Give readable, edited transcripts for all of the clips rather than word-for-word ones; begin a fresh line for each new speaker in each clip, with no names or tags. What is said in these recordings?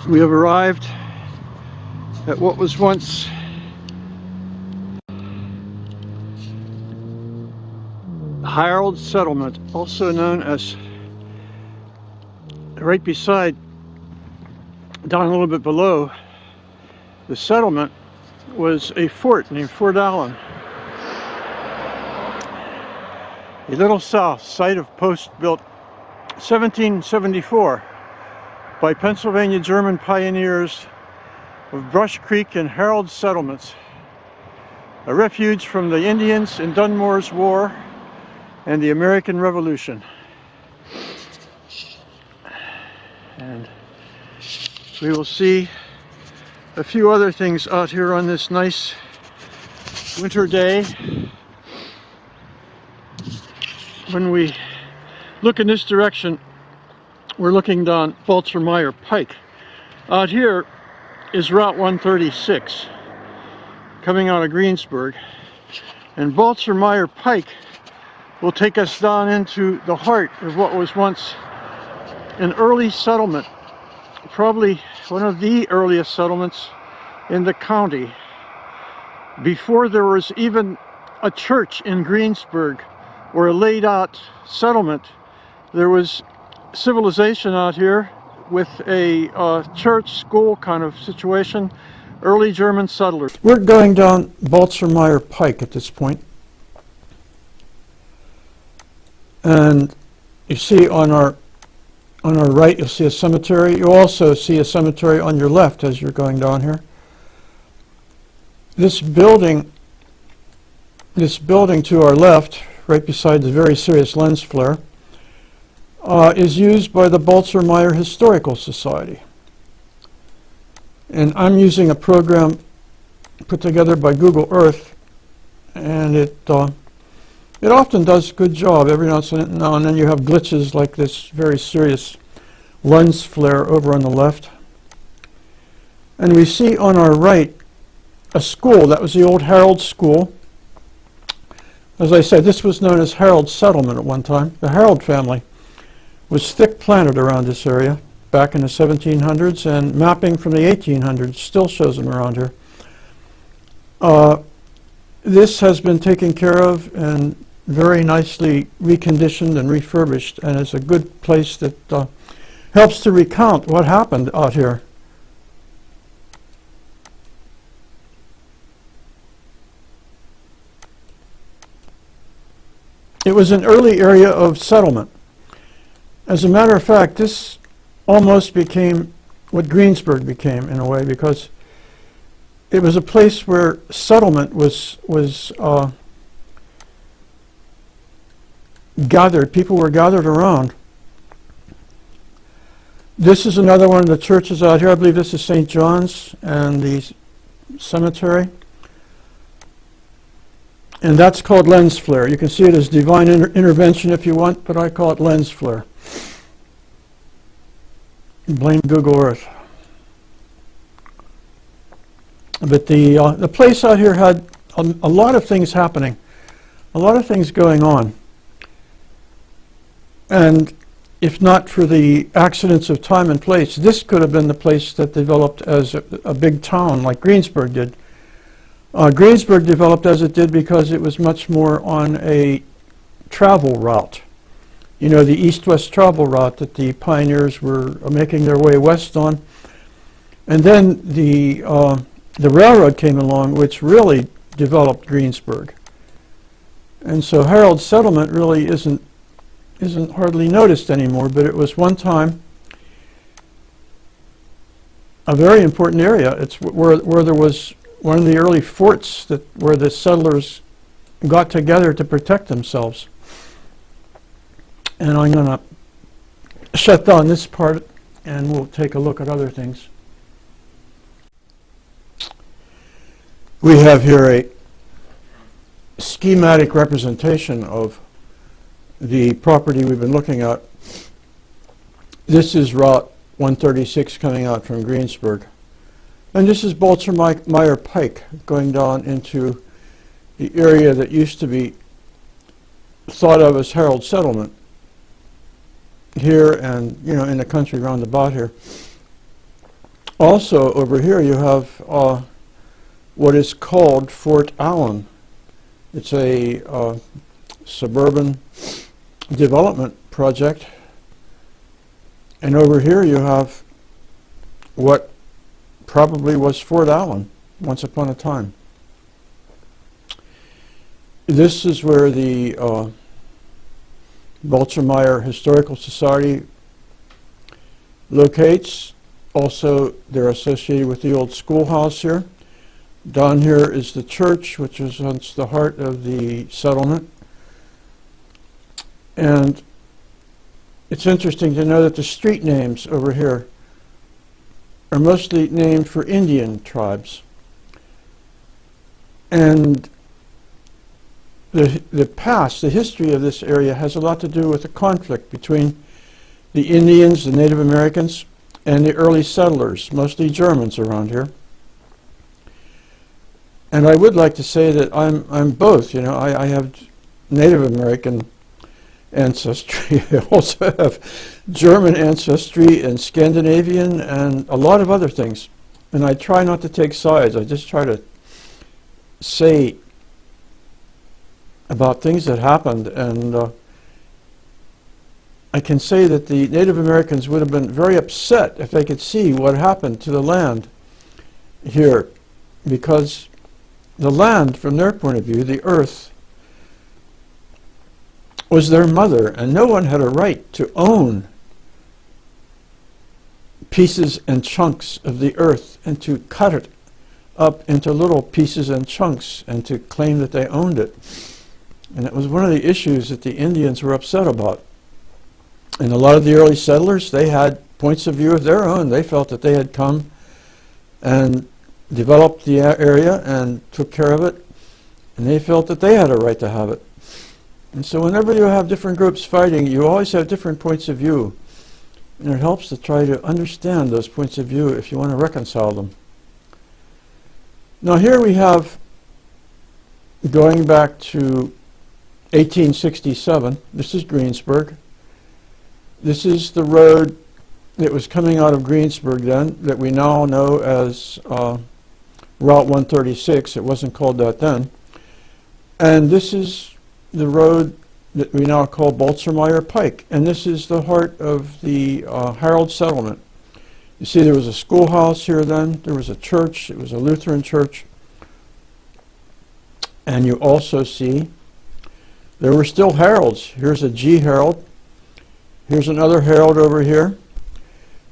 We have arrived at what was once Harrolds Settlement, also known as, right beside, down a little bit below the settlement, was a fort named Fort Allen. A little south, site of post built 1774 by Pennsylvania German pioneers of Brush Creek and Harrolds Settlements, a refuge from the Indians in Dunmore's War and the American Revolution. And we will see a few other things out here on this nice winter day. When we look in this direction, we're looking down Balzer Pike. Out here is Route 136 coming out of Greensburg, and Balzer Pike will take us down into the heart of what was once an early settlement, probably one of the earliest settlements in the county. Before there was even a church in Greensburg or a laid out settlement, there was civilization out here with a church school kind of situation. Early German settlers. We're going down Balzer Pike at this point, and you see on our right you'll see a cemetery. You also see a cemetery on your left as you're going down here. This building to our left, right beside the very serious lens flare, is used by the Balzer Historical Society. And I'm using a program put together by Google Earth, and it often does a good job. Every now and then you have glitches like this very serious lens flare over on the left. And we see on our right a school. That was the old Harrolds School. As I said, this was known as Harrolds Settlement at one time. The Harreld family was thick planted around this area back in the 1700s, and mapping from the 1800s still shows them around here. This has been taken care of and very nicely reconditioned and refurbished, and is a good place that helps to recount what happened out here. It was an early area of settlement. As a matter of fact, this almost became what Greensburg became in a way, because it was a place where settlement was gathered. People were gathered around. This is another one of the churches out here. I believe this is St. John's and the cemetery. And that's called lens flare. You can see it as divine intervention if you want, but I call it lens flare. Blame Google Earth. But the place out here had a lot of things happening, a lot of things going on. And if not for the accidents of time and place, this could have been the place that developed as a big town like Greensburg did. Greensburg developed as it did because it was much more on a travel route. You know, the east-west travel route that the pioneers were making their way west on. And then the railroad came along, which really developed Greensburg. And so Harrolds Settlement really isn't hardly noticed anymore, but it was one time a very important area. It's where there was one of the early forts where the settlers got together to protect themselves. And I'm going to shut down this part and we'll take a look at other things. We have here a schematic representation of the property we've been looking at. This is Route 136 coming out from Greensburg. And this is Balzer Pike going down into the area that used to be thought of as Harrolds Settlement here and, you know, in the country round about here. Also, over here you have what is called Fort Allen. It's a suburban development project. And over here you have what probably was Fort Allen once upon a time. This is where the Balcher Historical Society locates. Also, they're associated with the old schoolhouse here. Down here is the church, which was once the heart of the settlement. And it's interesting to know that the street names over here are mostly named for Indian tribes. And the past, the history of this area has a lot to do with the conflict between the Indians, the Native Americans, and the early settlers, mostly Germans around here. And I would like to say that I'm both. You know, I have Native American ancestry. I also have German ancestry and Scandinavian and a lot of other things. And I try not to take sides. I just try to say about things that happened. And I can say that the Native Americans would have been very upset if they could see what happened to the land here, because the land, from their point of view, the earth, was their mother, and no one had a right to own pieces and chunks of the earth and to cut it up into little pieces and chunks and to claim that they owned it. And it was one of the issues that the Indians were upset about. And a lot of the early settlers, they had points of view of their own. They felt that they had come and developed the area and took care of it, and they felt that they had a right to have it. And so whenever you have different groups fighting, you always have different points of view. And it helps to try to understand those points of view if you want to reconcile them. Now here we have, going back to 1867, this is Greensburg. This is the road that was coming out of Greensburg then, that we now know as Route 136. It wasn't called that then. And this is the road that we now call Balcher Pike. And this is the heart of the Harrolds Settlement. You see there was a schoolhouse here then. There was a church. It was a Lutheran church. And you also see there were still heralds. Here's a G herald. Here's another herald over here.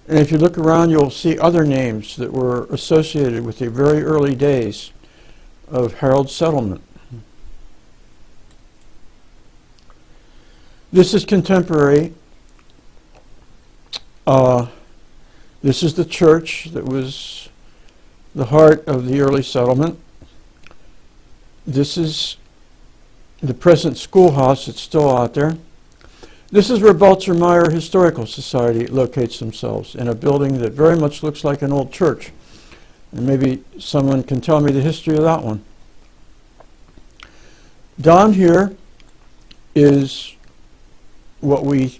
And if you look around, you'll see other names that were associated with the very early days of Harrolds Settlement. This is contemporary. This is the church that was the heart of the early settlement. This is the present schoolhouse that's still out there. This is where Balcher Historical Society locates themselves, in a building that very much looks like an old church. And maybe someone can tell me the history of that one. Down here is what we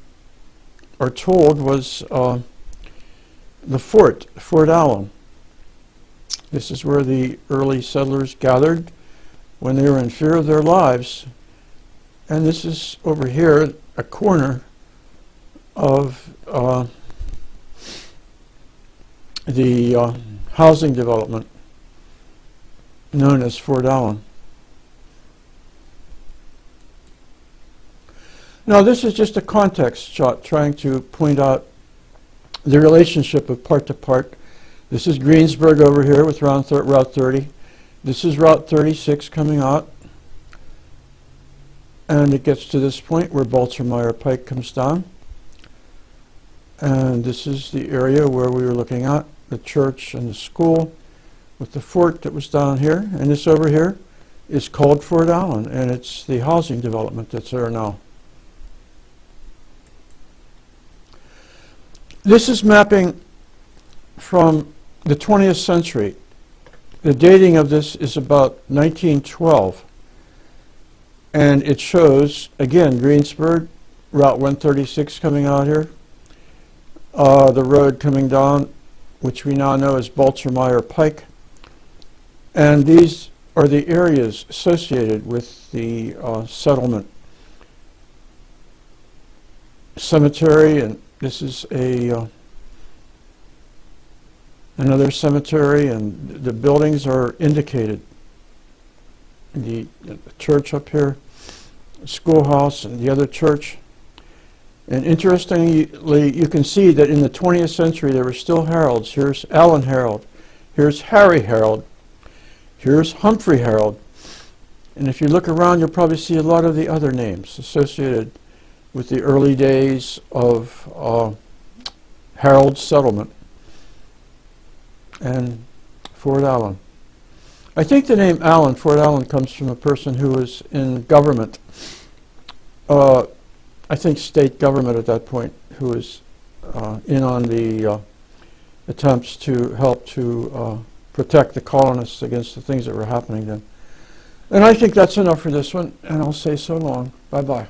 are told was the fort, Fort Allen. This is where the early settlers gathered when they were in fear of their lives. And this is over here, a corner of the housing development known as Fort Allen. Now this is just a context shot trying to point out the relationship of part to part. This is Greensburg over here with Route 30. This is Route 36 coming out. And it gets to this point where Balcher Pike comes down. And this is the area where we were looking at, the church and the school with the fort that was down here. And this over here is called Fort Allen, and it's the housing development that's there now. This is mapping from the 20th century. The dating of this is about 1912. And it shows, again, Greensburg, Route 136 coming out here, the road coming down which we now know as Baltzermeyer Pike. And these are the areas associated with the settlement. Cemetery, and this is another cemetery, and the buildings are indicated. The church up here, schoolhouse, and the other church. And interestingly, you can see that in the 20th century there were still Harrolds. Here's Allen Harrold, here's Harry Harrold, here's Humphrey Harrold. And if you look around, you'll probably see a lot of the other names associated with the early days of Harrolds Settlement and Fort Allen. I think the name Allen, Fort Allen, comes from a person who was in government, I think state government at that point, who was in on the attempts to help to protect the colonists against the things that were happening then. And I think that's enough for this one, and I'll say so long. Bye-bye.